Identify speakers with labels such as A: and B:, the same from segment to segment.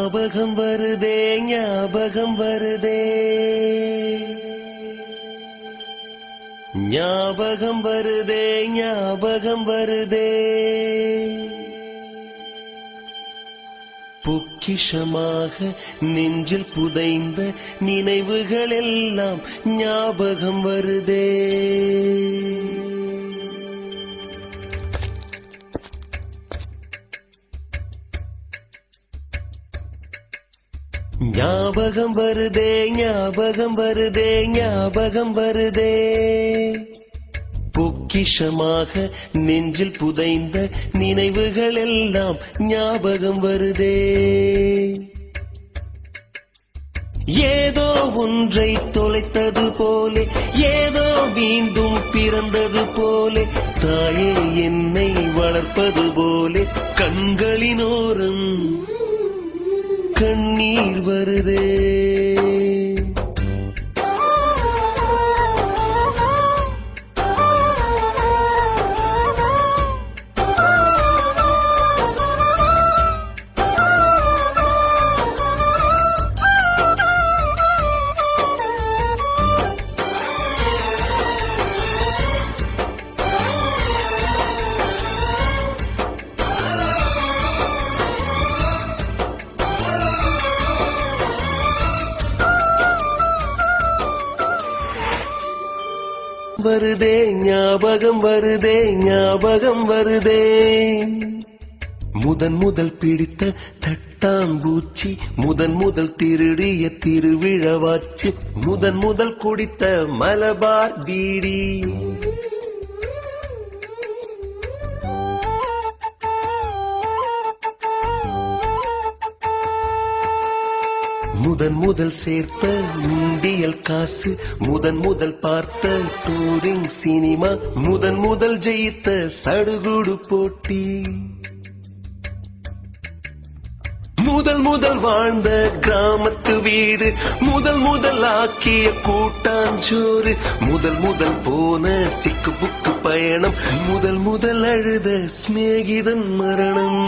A: ஞாபகம் வருதே ஞாபகம் வருதே ஞாபகம் வருதே ஞாபகம் வருதே பொக்கிஷமாக நெஞ்சில் புதைந்த நினைவுகள் எல்லாம் ஞாபகம் வருதே ஞாபகம் வருதே ஞாபகம் வருதே ஞாபகம் வருதே பொக்கிஷமாக நெஞ்சில் புதைந்த நினைவுகள் எல்லாம் ஞாபகம் வருதே ஏதோ ஒன்றை தொலைத்தது போலே ஏதோ மீண்டும் பிறந்தது போலே தாயே என்னை வளர்ப்பது போலே கண்களினோரம் கண்ணீர் வருதே வருதே ஞாபகம் வருதே ஞாபகம் வருதே முதல் பிடித்த தட்டாம்பூச்சி முதல் திருடிய திருவிழவாச்சு முதல் குடித்த மலபார் பீடி முதல் சேர்த்த உண்டியல் காசு முதல் பார்த்த டூரிங் சினிமா முதல் ஜெயித்த சடுகுடு போட்டி முதல் வாழ்ந்த கிராமத்து வீடு முதல் ஆக்கிய கூட்டாஞ்சோறு முதல் போன சிக்கு புக்கு பயணம் முதல் அழுத சிநேகிதன் மரணம்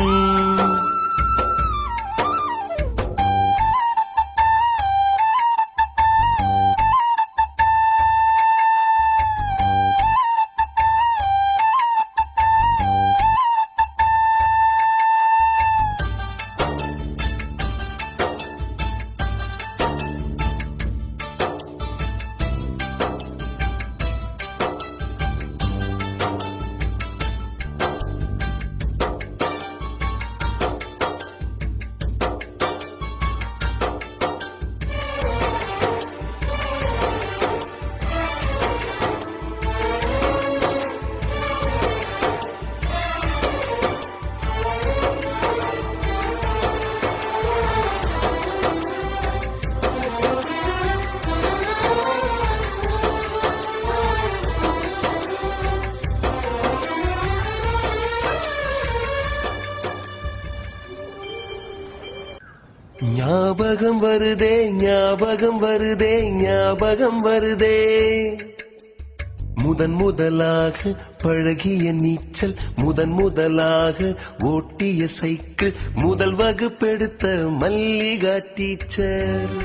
A: ஞாபகம் வருதே ஞாபகம் வருதே ஞாபகம் வருதே முதலாக பழகிய நீச்சல் முதலாக ஓட்டிய சைக்கிள் முதல் வகுப்பெடுத்த மல்லிகா டீச்சர்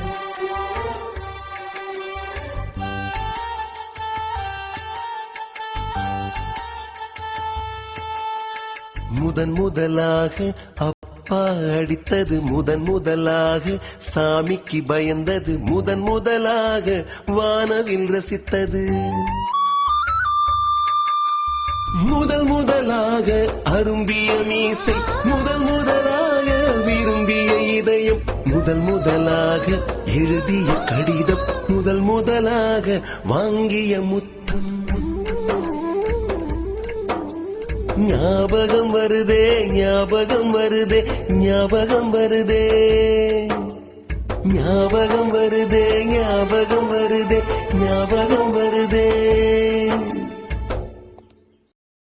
A: முதலாக அப்பா அடித்தது முதலாக சாமிக்கு பயந்தது முதலாக வானவில் ரசித்தது முதலாக அரும்பிய மீசை முதலாக விரும்பிய இதயம் முதலாக எழுதிய கடிதம் முதலாக வாங்கிய முத்தம் ஞாபகம் வருதே ஞாபகம் வருதே ஞாபகம் வருதே ஞாபகம் வருதே ஞாபகம் வருதே ஞாபகம் வருதே